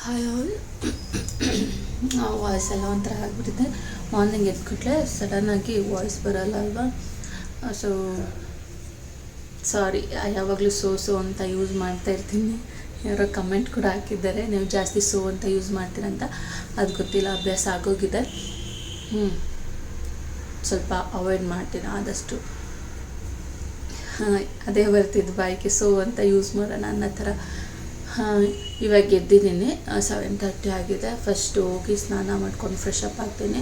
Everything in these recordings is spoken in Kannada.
Hi all. ವಾಯ್ಸ್ ಎಲ್ಲ ಒಂಥರ ಆಗಿಬಿಟ್ಟಿದೆ. ಮಾರ್ನಿಂಗ್ ಎದ್ಬಿಟ್ರೆ ಸಡನ್ನಾಗಿ ವಾಯ್ಸ್ ಬರೋಲ್ಲ ಅಲ್ವಾ. ಸೊ ಸಾರಿ, ಯಾವಾಗಲೂ ಸೋ ಅಂತ ಯೂಸ್ ಮಾಡ್ತಾ ಇರ್ತೀನಿ. ಯಾರೋ ಕಮೆಂಟ್ ಕೂಡ ಹಾಕಿದ್ದಾರೆ, ನೀವು ಜಾಸ್ತಿ ಸೋ ಅಂತ ಯೂಸ್ ಮಾಡ್ತೀರಂತ. ಅದು ಗೊತ್ತಿಲ್ಲ, ಅಭ್ಯಾಸ ಆಗೋಗಿದೆ. ಸ್ವಲ್ಪ ಅವಾಯ್ಡ್ ಮಾಡ್ತೀನಿ ಆದಷ್ಟು. ಅದೇ ಬರ್ತಿದ್ದು ಬಾಯಿಗೆ, ಸೋ ಅಂತ ಯೂಸ್ ಮಾಡೋಣ ಅನ್ನೋ ಥರ. ಇವಾಗ ಎದ್ದಿದ್ದೀನಿ, 7:30 ಆಗಿದೆ. ಫಸ್ಟು ಹೋಗಿ ಸ್ನಾನ ಮಾಡ್ಕೊಂಡು ಫ್ರೆಶ್ ಅಪ್ ಆಗ್ತೀನಿ.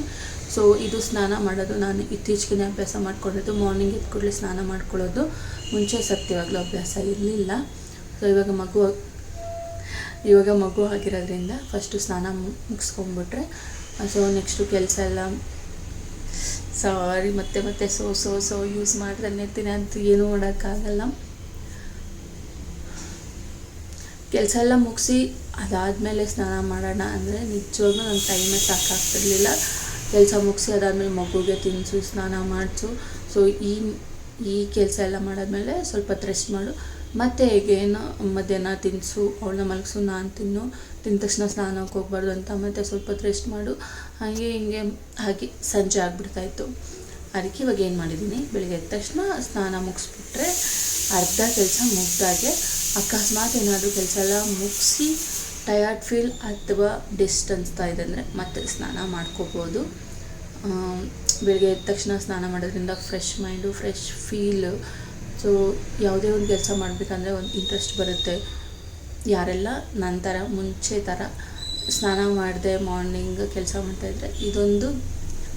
ಸೊ ಇದು ಸ್ನಾನ ಮಾಡೋದು ನಾನು ಇತ್ತೀಚೆಗೆ ಅಭ್ಯಾಸ ಮಾಡ್ಕೊಂಡಿದ್ದು. ಮಾರ್ನಿಂಗ್ ಎದ್ದ ಕೂಡಲೇ ಸ್ನಾನ ಮಾಡ್ಕೊಳ್ಳೋದು. ಮುಂಚೆ ಸತ್ಯವಾಗಲೂ ಅಭ್ಯಾಸ ಇರಲಿಲ್ಲ. ಸೊ ಇವಾಗ ಮಗು ಆಗಿರೋದ್ರಿಂದ ಫಸ್ಟು ಸ್ನಾನ ಮುಗಿಸ್ಕೊಂಡ್ಬಿಟ್ರೆ ಸೊ ನೆಕ್ಸ್ಟು ಕೆಲಸ ಎಲ್ಲ ಸಾರಿ ಮತ್ತೆ ಸೋ ಯೂಸ್ ಮಾಡ್ತಾನೆ ಇರ್ತೀನಿ. ಅದು ಏನೂ ಮಾಡೋಕ್ಕಾಗಲ್ಲ. ಕೆಲಸ ಎಲ್ಲ ಮುಗಿಸಿ ಅದಾದಮೇಲೆ ಸ್ನಾನ ಮಾಡೋಣ ಅಂದರೆ ನಿಜವಾಗ್ಲೂ ನನ್ನ ಟೈಮೇ ಸಾಕಾಗ್ತಿರ್ಲಿಲ್ಲ. ಕೆಲಸ ಮುಗಿಸಿ ಅದಾದಮೇಲೆ ಮಗುಗೆ ತಿನ್ನಿಸು, ಸ್ನಾನ ಮಾಡಿಸು. ಸೊ ಈ ಕೆಲಸ ಎಲ್ಲ ಮಾಡಾದ್ಮೇಲೆ ಸ್ವಲ್ಪ ಹೊತ್ತು ರೆಸ್ಟ್ ಮಾಡು, ಮತ್ತು ಹೇಗೇನು ಮಧ್ಯಾಹ್ನ ತಿನ್ನಿಸು, ಅವಳನ್ನ ಮಲಗಿಸು, ನಾನು ತಿಂದ ತಕ್ಷಣ ಸ್ನಾನಕ್ಕೆ ಹೋಗ್ಬಾರ್ದು ಅಂತ ಮತ್ತೆ ಸ್ವಲ್ಪ ಹೊತ್ತು ರೆಸ್ಟ್ ಮಾಡು. ಹಾಗೆ ಸಂಜೆ ಆಗಿಬಿಡ್ತಾಯಿತ್ತು. ಅದಕ್ಕೆ ಇವಾಗ ಏನು ಮಾಡಿದ್ದೀನಿ, ಬೆಳಿಗ್ಗೆ ಎದ್ದ ತಕ್ಷಣ ಸ್ನಾನ ಮುಗಿಸ್ಬಿಟ್ರೆ ಅರ್ಧ ಕೆಲಸ ಮುಗ್ದಾಗೆ. ಅಕಸ್ಮಾತ್ ಏನಾದರೂ ಕೆಲಸ ಎಲ್ಲ ಮುಗಿಸಿ ಟಯರ್ಡ್ ಫೀಲ್ ಅಥವಾ ಡಿಸ್ಟ್ ಅನಿಸ್ತಾ ಇದೆ ಅಂದರೆ ಮತ್ತೆ ಸ್ನಾನ ಮಾಡ್ಕೋಬೋದು. ಬೆಳಿಗ್ಗೆ ಎದ್ದ ತಕ್ಷಣ ಸ್ನಾನ ಮಾಡೋದ್ರಿಂದ fresh mind, fresh feel. So ಯಾವುದೇ ಒಂದು ಕೆಲಸ ಮಾಡಬೇಕಂದ್ರೆ ಒಂದು ಇಂಟ್ರೆಸ್ಟ್ ಬರುತ್ತೆ. ಯಾರೆಲ್ಲ ನನ್ನ ಥರ ಮುಂಚೆ ಥರ ಸ್ನಾನ ಮಾಡದೆ ಮಾರ್ನಿಂಗ್ ಕೆಲಸ ಮಾಡ್ತಾಯಿದ್ರೆ ಇದೊಂದು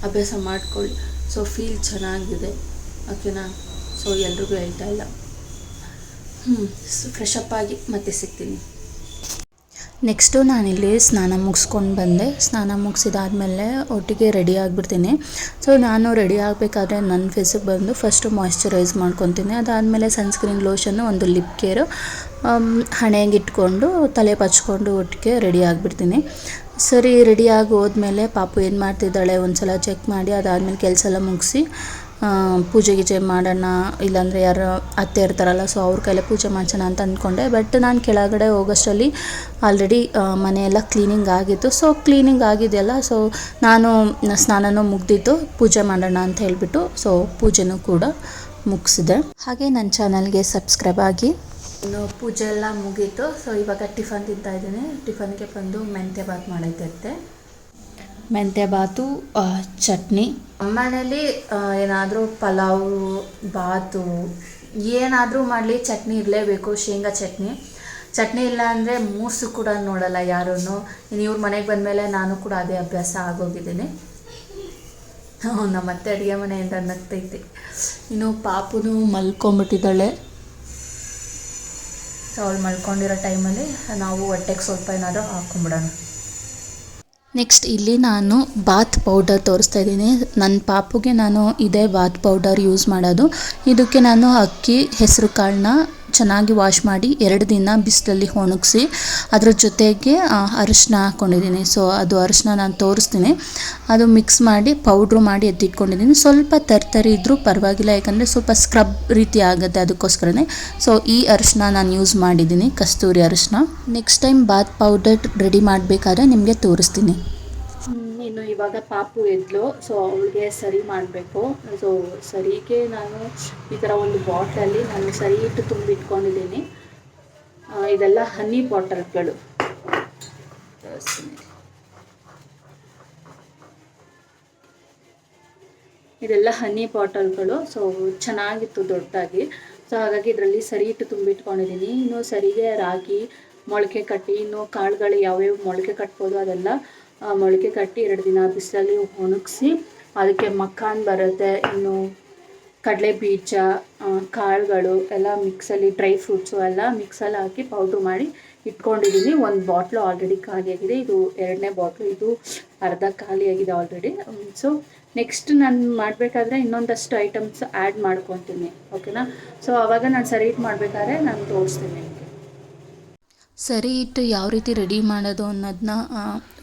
ಅಭ್ಯಾಸ ಮಾಡ್ಕೊಳ್ಳಿ. ಸೊ ಫೀಲ್ ಚೆನ್ನಾಗಿದೆ, ಓಕೆನಾ. ಸೊ ಎಲ್ರಿಗೂ ಹೇಳ್ತಾ ಇಲ್ಲ. ಫ್ರೆಶ್ ಅಪ್ ಆಗಿ ಮತ್ತೆ ಸಿಗ್ತೀನಿ. ನೆಕ್ಸ್ಟು ನಾನಿಲ್ಲಿ ಸ್ನಾನ ಮುಗಿಸ್ಕೊಂಡು ಬಂದೆ. ಸ್ನಾನ ಮುಗಿಸಿದಾದ್ಮೇಲೆ ಒಟ್ಟಿಗೆ ರೆಡಿ ಆಗಿಬಿಡ್ತೀನಿ. ಸೊ ನಾನು ರೆಡಿ ಆಗಬೇಕಾದ್ರೆ ನನ್ನ ಫೇಸಿಗೆ ಬಂದು ಫಸ್ಟು ಮಾಯ್ಶ್ಚರೈಸ್ ಮಾಡ್ಕೊತೀನಿ. ಅದಾದಮೇಲೆ ಸನ್ಸ್ಕ್ರೀನ್ ಲೋಷನ್ನು, ಒಂದು ಲಿಪ್ ಕೇರು, ಹಣೆಗೆ ಇಟ್ಕೊಂಡು ತಲೆ ಪಚ್ಕೊಂಡು ಒಟ್ಟಿಗೆ ರೆಡಿ ಆಗಿಬಿಡ್ತೀನಿ. ಸರಿ, ರೆಡಿಯಾಗಿ ಹೋದ್ಮೇಲೆ ಪಾಪು ಏನು ಮಾಡ್ತಿದ್ದಾಳೆ ಒಂದು ಸಲ ಚೆಕ್ ಮಾಡಿ ಅದಾದಮೇಲೆ ಕೆಲಸ ಎಲ್ಲ ಮುಗಿಸಿ ಪೂಜೆ ಗೀಜೆ ಮಾಡೋಣ, ಇಲ್ಲಾಂದರೆ ಯಾರು ಅತ್ತೆ ಇರ್ತಾರಲ್ಲ, ಸೊ ಅವ್ರ ಕೈಲೇ ಪೂಜೆ ಮಾಡಿಸೋಣ ಅಂತ ಅಂದ್ಕೊಂಡೆ. ಬಟ್ ನಾನು ಕೆಳಗಡೆ ಹೋಗೋಷ್ಟರಲ್ಲಿ ಆಲ್ರೆಡಿ ಮನೆಯೆಲ್ಲ ಕ್ಲೀನಿಂಗ್ ಆಗಿತ್ತು. ಸೊ ಕ್ಲೀನಿಂಗ್ ಆಗಿದೆಯಲ್ಲ, ಸೊ ನಾನು ಸ್ನಾನನೂ ಮುಗ್ದಿತ್ತು, ಪೂಜೆ ಮಾಡೋಣ ಅಂತ ಹೇಳಿಬಿಟ್ಟು ಸೊ ಪೂಜೆನೂ ಕೂಡ ಮುಗಿಸಿದೆ. ಹಾಗೆ ನನ್ನ ಚಾನಲ್ಗೆ ಸಬ್ಸ್ಕ್ರೈಬ್ ಆಗಿ. ಇನ್ನು ಪೂಜೆ ಎಲ್ಲ ಮುಗೀತು. ಸೊ ಇವಾಗ ಟಿಫನ್ ತಿಂತಾಯಿದ್ದೀನಿ. ಟಿಫನ್ಗೆ ಬಂದು ಮೆಂತ್ಯ ಬಾತ್ ಮಾಡೈತೆ. ಮೆಂತ್ಯ ಬಾತು, ಚಟ್ನಿ. ಮನೇಲಿ ಏನಾದರೂ ಪಲಾವು, ಬಾತು ಏನಾದರೂ ಮಾಡಲಿ ಚಟ್ನಿ ಇರಲೇಬೇಕು. ಶೇಂಗಾ ಚಟ್ನಿ ಇಲ್ಲ ಅಂದರೆ ಮೂಸು ಕೂಡ ನೋಡಲ್ಲ ಯಾರೂ. ಇನ್ನು ಇವ್ರ ಮನೆಗೆ ಬಂದಮೇಲೆ ನಾನು ಕೂಡ ಅದೇ ಅಭ್ಯಾಸ ಆಗೋಗಿದ್ದೀನಿ. ನಮ್ಮತ್ತೆ ಅಡುಗೆ ಮನೆಯಿಂದ ನಗ್ತೈತೆ. ಇನ್ನು ಪಾಪುನು ಮಲ್ಕೊಂಬಿಟ್ಟಿದ್ದಾಳೆ. ಸೊ ಅವಳು ಮಲ್ಕೊಂಡಿರೋ ಟೈಮಲ್ಲಿ ನಾವು ಹೊಟ್ಟೆಗೆ ಸ್ವಲ್ಪ ಏನಾದರೂ ಹಾಕ್ಕೊಂಬಿಡೋಣ. ನೆಕ್ಸ್ಟ್ ಇಲ್ಲಿ ನಾನು ಬಾತ್ ಪೌಡರ್ ತೋರಿಸ್ತಾ ಇದ್ದೀನಿ. ನನ್ನ ಪಾಪುಗೆ ನಾನು ಇದೇ ಬಾತ್ ಪೌಡರ್ ಯೂಸ್ ಮಾಡೋದು. ಇದಕ್ಕೆ ನಾನು ಅಕ್ಕಿ, ಹೆಸರು ಕಾಳನ್ನ ಚೆನ್ನಾಗಿ ವಾಶ್ ಮಾಡಿ 2 ದಿನ ಬಿಸಿಲಲ್ಲಿ ಒಣಗಿಸಿ ಅದ್ರ ಜೊತೆಗೆ ಅರಿಶಿನ ಹಾಕ್ಕೊಂಡಿದ್ದೀನಿ. ಸೊ ಅದು ಅರಿಶಿನ ನಾನು ತೋರಿಸ್ತೀನಿ. ಅದು ಮಿಕ್ಸ್ ಮಾಡಿ ಪೌಡ್ರು ಮಾಡಿ ಎತ್ತಿಟ್ಕೊಂಡಿದ್ದೀನಿ. ಸ್ವಲ್ಪ ತರ್ತರಿ ಇದ್ದರೂ ಪರವಾಗಿಲ್ಲ, ಯಾಕಂದರೆ ಸ್ವಲ್ಪ ಸ್ಕ್ರಬ್ ರೀತಿ ಆಗುತ್ತೆ, ಅದಕ್ಕೋಸ್ಕರನೇ. ಸೊ ಈ ಅರಿಶಿನ ನಾನು ಯೂಸ್ ಮಾಡಿದ್ದೀನಿ, ಕಸ್ತೂರಿ ಅರಿಶಿನ. Next time bath powder ready ಮಾಡಬೇಕಾದ್ರೆ ನಿಮಗೆ ತೋರಿಸ್ತೀನಿ. ಇನ್ನು ಇವಾಗ ಪಾಪು ಎದ್ಲು. ಸೊ ಅವಳಿಗೆ ಸರಿ ಮಾಡಬೇಕು. ಸೊ ಸರಿಗೆ ನಾನು ಈ ಥರ ಒಂದು ಬಾಟ್ಲಲ್ಲಿ ನಾನು ಸರಿ ಇಟ್ಟು ತುಂಬಿಟ್ಕೊಂಡಿದ್ದೀನಿ. ಇದೆಲ್ಲ ಹನಿ ಬಾಟಲ್ಗಳು. ಇದೆಲ್ಲ ಹನಿ ಬಾಟಲ್ಗಳು. ಸೊ ಚೆನ್ನಾಗಿತ್ತು ದೊಡ್ಡದಾಗಿ. ಸೊ ಹಾಗಾಗಿ ಇದರಲ್ಲಿ ಸರಿ ಇಟ್ಟು ತುಂಬಿಟ್ಕೊಂಡಿದ್ದೀನಿ. ಇನ್ನು ಸರಿಗೆ ರಾಗಿ ಮೊಳಕೆ ಕಟ್ಟಿ, ಇನ್ನು ಕಾಳುಗಳು ಯಾವ್ಯಾವ ಮೊಳಕೆ ಕಟ್ಬೋದು ಅದೆಲ್ಲ ಮೊಳಕೆ ಕಟ್ಟಿ 2 ದಿನ ಬಿಸಿಲಲ್ಲಿ ಒಣಗಿಸಿ ಅದಕ್ಕೆ ಮಖಾನ್ ಬರುತ್ತೆ, ಇನ್ನು ಕಡಲೆ ಬೀಜ, ಕಾಳುಗಳು ಎಲ್ಲ ಮಿಕ್ಸಲ್ಲಿ, ಡ್ರೈ ಫ್ರೂಟ್ಸು ಎಲ್ಲ ಮಿಕ್ಸಲ್ಲಿ ಹಾಕಿ ಪೌಡ್ರ್ ಮಾಡಿ ಇಟ್ಕೊಂಡಿದ್ದೀನಿ. ಒಂದು ಬಾಟ್ಲು ಆಲ್ರೆಡಿ ಖಾಲಿಯಾಗಿದೆ. ಇದು 2ನೇ ಬಾಟ್ಲು. ಇದು ಅರ್ಧ ಖಾಲಿಯಾಗಿದೆ ಆಲ್ರೆಡಿ. ಸೊ ನೆಕ್ಸ್ಟ್ ನಾನು ಮಾಡಬೇಕಾದ್ರೆ ಇನ್ನೊಂದಷ್ಟು ಐಟಮ್ಸ್ ಆ್ಯಡ್ ಮಾಡ್ಕೊತೀನಿ, ಓಕೆನಾ. ಸೊ ಆವಾಗ ನಾನು ಸರಿ ಮಾಡಬೇಕಾದ್ರೆ ನಾನು ತೋರಿಸ್ತೀನಿ ನಿಮಗೆ. ಸರಿ ಇಟ್ಟು ಯಾವ ರೀತಿ ರೆಡಿ ಮಾಡೋದು ಅನ್ನೋದನ್ನ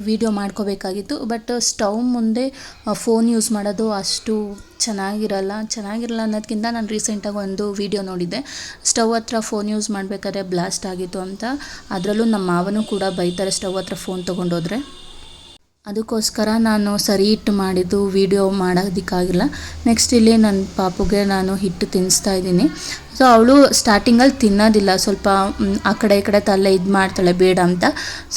ವಿಡಿಯೋ ಮಾಡ್ಕೋಬೇಕಾಗಿತ್ತು. ಬಟ್ ಸ್ಟವ್ ಮುಂದೆ ಫೋನ್ ಯೂಸ್ ಮಾಡೋದು ಅಷ್ಟು ಚೆನ್ನಾಗಿರಲ್ಲ ಅನ್ನೋದಕ್ಕಿಂತ ನಾನು ರೀಸೆಂಟಾಗಿ ಒಂದು ವಿಡಿಯೋ ನೋಡಿದ್ದೆ. ಸ್ಟವ್ ಹತ್ರ ಫೋನ್ ಯೂಸ್ ಮಾಡಬೇಕಾದ್ರೆ ಬ್ಲಾಸ್ಟ್ ಆಗಿತ್ತು ಅಂತ. ಅದರಲ್ಲೂ ನಮ್ಮ ಮಾವನೂ ಕೂಡ ಬೈತಾರೆ ಸ್ಟವ್ ಹತ್ರ ಫೋನ್ ತೊಗೊಂಡೋದ್ರೆ. ಅದಕ್ಕೋಸ್ಕರ ನಾನು ಸರಿ ಇಟ್ಟು ಮಾಡಿದ್ದು ವಿಡಿಯೋ ಮಾಡೋದಕ್ಕಾಗಿಲ್ಲ. ನೆಕ್ಸ್ಟ್ ಇಲ್ಲಿ ನನ್ನ ಪಾಪುಗೆ ನಾನು ಹಿಟ್ಟು ತಿನ್ನಿಸ್ತಾ ಇದ್ದೀನಿ. ಸೊ ಅವಳು ಸ್ಟಾರ್ಟಿಂಗಲ್ಲಿ ತಿನ್ನೋದಿಲ್ಲ, ಸ್ವಲ್ಪ ಆ ಕಡೆ ಈ ಕಡೆ ತಲೆ ಇದು ಮಾಡ್ತಾಳೆ ಬೇಡ ಅಂತ.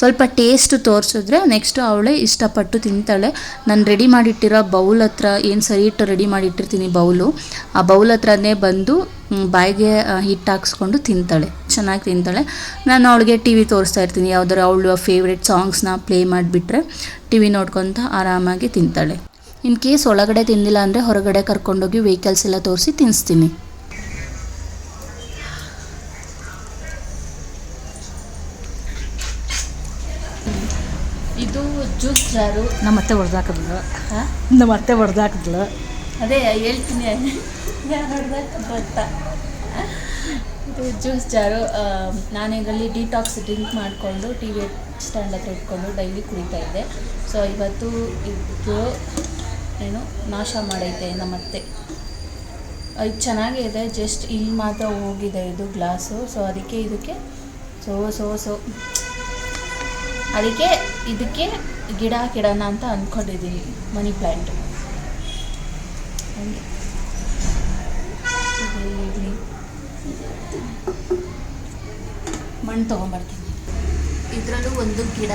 ಸ್ವಲ್ಪ ಟೇಸ್ಟ್ ತೋರಿಸಿದ್ರೆ ನೆಕ್ಸ್ಟು ಅವಳೇ ಇಷ್ಟಪಟ್ಟು ತಿಂತಾಳೆ. ನಾನು ರೆಡಿ ಮಾಡಿಟ್ಟಿರೋ ಬೌಲ್ ಹತ್ರ ಏನು ಸರಿ ಇಟ್ಟು ರೆಡಿ ಮಾಡಿಟ್ಟಿರ್ತೀನಿ ಬೌಲು, ಆ ಬೌಲ್ ಹತ್ರನೇ ಬಂದು ಬಾಯಿಗೆ ಹಿಟ್ಟು ಹಾಕ್ಸ್ಕೊಂಡು ತಿಂತಾಳೆ, ಚೆನ್ನಾಗಿ ತಿಂತಾಳೆ. ನಾನು ಅವಳಿಗೆ ಟಿ ವಿ ತೋರಿಸ್ತಾ ಇರ್ತೀನಿ, ಯಾವ್ದಾರು ಅವಳು ಫೇವ್ರೆಟ್ ಸಾಂಗ್ಸ್ನ ಪ್ಲೇ ಮಾಡಿಬಿಟ್ರೆ ಟಿ ವಿ ನೋಡ್ಕೊತ ಆರಾಮಾಗಿ ತಿಂತಾಳೆ. ಇನ್ ಕೇಸ್ ಒಳಗಡೆ ತಿಂದಿಲ್ಲ ಅಂದರೆ ಹೊರಗಡೆ ಕರ್ಕೊಂಡೋಗಿ ವೆಹಿಕಲ್ಸ್ ಎಲ್ಲ ತೋರಿಸಿ ತಿನ್ನಿಸ್ತೀನಿ. ಇದು ಜ್ಯೂಸ್ ಜಾರು ನಮ್ಮ ಅತ್ತೆ ಹೊಡೆದಾಕಿದ್ಲು. ಅದೇ ಹೇಳ್ತೀನಿ ಅಂತ. ಇದು ಜ್ಯೂಸ್ ಜಾರು. ನಾನು ಇದರಲ್ಲಿ ಡಿಟಾಕ್ಸ್ ಡ್ರಿಂಕ್ ಮಾಡಿಕೊಂಡು ಟಿ ವಿ ಸ್ಟ್ಯಾಂಡ್ ಹತ್ರ ಇಟ್ಕೊಂಡು ಡೈಲಿ ಕುಡಿತಾ ಇದ್ದೆ. ಸೊ ಇವತ್ತು ಇದು ನಾಶ ಮಾಡೈತೆ ನಮ್ಮತ್ತೆ. ಇದು ಚೆನ್ನಾಗೇ ಇದೆ, ಜಸ್ಟ್ ಇಲ್ಲಿ ಮಾತ್ರ ಹೋಗಿದೆ ಇದು ಗ್ಲಾಸು. ಸೊ ಅದಕ್ಕೆ ಇದಕ್ಕೆ ಅದಕ್ಕೆ ಇದಕ್ಕೆ ಗಿಡ ಕಿಡೋಣ ಅಂತ ಅಂದ್ಕೊಂಡಿದ್ದೀನಿ, ಮನಿ ಪ್ಲ್ಯಾಂಟ್. ಹಂಗೆ ಮಣ್ಣು ತೊಗೊಂಬರ್ತೀನಿ. ಇದರಲ್ಲೂ ಒಂದು ಗಿಡ,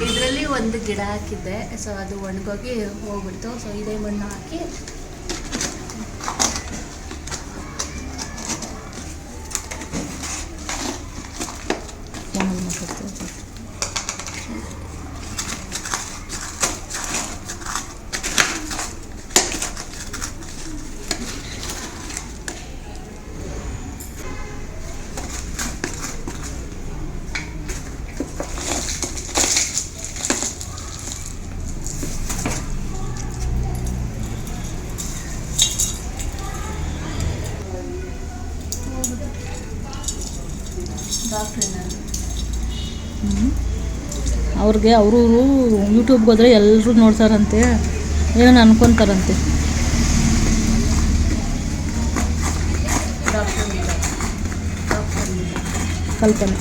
ಇದರಲ್ಲಿ ಒಂದು ಗಿಡ ಹಾಕಿದ್ದೆ. ಸೊ ಅದು ಒಣಗೋಗಿ ಹೋಗ್ಬಿಡ್ತು. ಸೊ ಇದೇ ಮಣ್ಣು ಹಾಕಿ ಅವ್ರಿಗೆ ಅವರು ಯೂಟ್ಯೂಬ್ಗೆ ಹೋದರೆ ಎಲ್ಲರೂ ನೋಡ್ತಾರಂತೆ, ಏನೋ ಅನ್ಕೊತಾರಂತೆ. ಕಲ್ಪನೆ.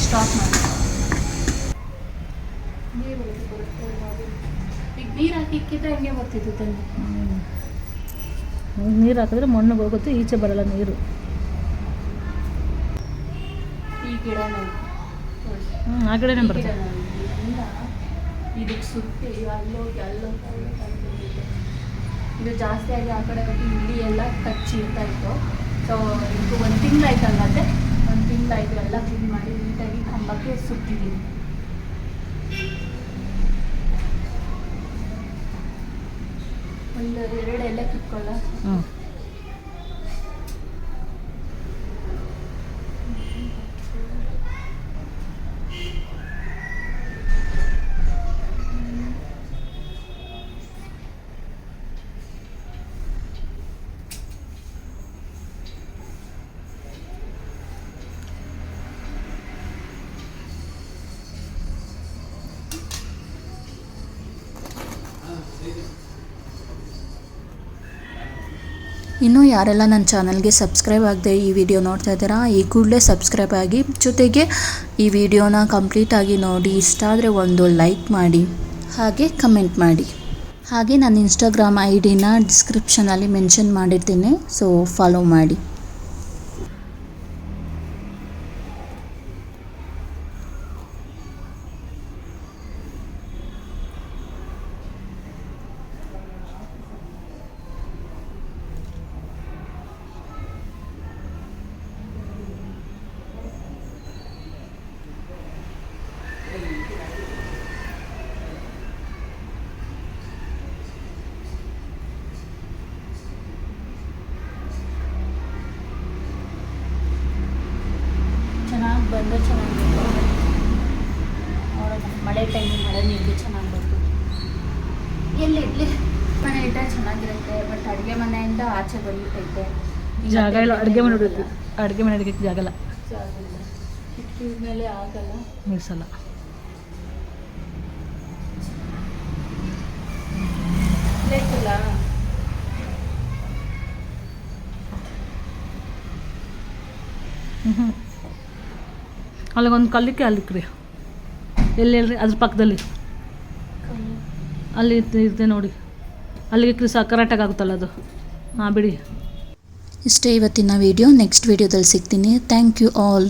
ಸ್ಟಾಪ್ ಮಾಡಿ ಈಗ ನೀರು ಹಾಕಿಕ್ಕಿದ್ರೆ ಹಂಗೆ ಬರ್ತಿತ್ತು ತಂದು. ನೀರು ಹಾಕಿದ್ರೆ ಮಣ್ಣಿಗೆ ಹೋಗುತ್ತೆ, ಈಚೆ ಬರಲ್ಲ ನೀರು. ಈ ಗಿಡ ಆ ಕಡೆನೇ ಬರುತ್ತೆ. ಇದಕ್ಕೆ ಸುತ್ತಿ ಅಲ್ಲೋಗಿ ಇದು ಜಾಸ್ತಿ ಆಗಿ ಆ ಕಡೆ ಹೋಗಿ ಇಲ್ಲಿ ಎಲ್ಲ ಕಚ್ಚಿರ್ತಾ ಇತ್ತು. ಸೊ ಇದು ಒಂದು ತಿಂಗಳಾಯ್ತಲ್ಲ, ಅದೇ ಒಂದು ತಿಂಗಳಾಯಿತು ಎಲ್ಲ ಕ್ಲೀನ್ ಮಾಡಿ ನೀಟಾಗಿ ಕಂಬಕ್ಕೆ ಸುತ್ತಿದ್ದೀನಿ. ಒಂದು 2 ಎಲೆ ಕಿತ್ಕೊಳ್ಳ. ಇನ್ನೂ ಯಾರೆಲ್ಲ ನನ್ನ ಚಾನಲ್ಗೆ ಸಬ್ಸ್ಕ್ರೈಬ್ ಆಗದೆ ಈ ವಿಡಿಯೋ ನೋಡ್ತಾ ಇದ್ದೀರಾ, ಈ ಕೂಡಲೇ ಸಬ್ಸ್ಕ್ರೈಬ್ ಆಗಿ, ಜೊತೆಗೆ ಈ ವಿಡಿಯೋನ ಕಂಪ್ಲೀಟಾಗಿ ನೋಡಿ, ಇಷ್ಟ ಆದರೆ ಒಂದು ಲೈಕ್ ಮಾಡಿ, ಹಾಗೆ ಕಮೆಂಟ್ ಮಾಡಿ. ಹಾಗೆ ನನ್ನ ಇನ್ಸ್ಟಾಗ್ರಾಮ್ ID-ನ ಡಿಸ್ಕ್ರಿಪ್ಷನಲ್ಲಿ ಮೆನ್ಷನ್ ಮಾಡಿರ್ತೀನಿ, ಸೊ ಫಾಲೋ ಮಾಡಿ. ಗಂಟ ಆಚೆ ಬಂದ್ಬಿಟ್ಟೈತೆ. ಜಾಗ ಇಲ್ಲ, ಅಡುಗೆ ಮಾಡೋದಕ್ಕೆ ಅಡುಗೆ ಮಾಡೋದಕ್ಕೆ ಜಾಗ ಇಲ್ಲ, ಜಾಗ ಇಲ್ಲ, ಕಿಟಕಿ ಮೇಲೆ ಆಗಲ್ಲ. ಮೀಸಲ್ಲ. ಲೇಕಿಲ್ಲ ಅಲ್ಲಿಗೊಂದು ಕಲ್ಲಿಕ್ಕೆ ಅಲ್ಲಿಕ್ರಿ, ಎಲ್ಲಿ ಹೇಳ್ರಿ ಅದ್ರ ಪಕ್ಕದಲ್ಲಿ ಅಲ್ಲಿ ಇದೆ ನೋಡಿ, ಅಲ್ಲಿಗೆ ಕರೆಕ್ಟಾಗಿ ಆಗುತ್ತಲ್ಲ ಅದು. ಹಾಂ ಬಿಡಿ. ಇಷ್ಟೇ ಇವತ್ತಿನ ವಿಡಿಯೋ. ನೆಕ್ಸ್ಟ್ ವಿಡಿಯೋದಲ್ಲಿ ಸಿಗ್ತೀನಿ. Thank you all.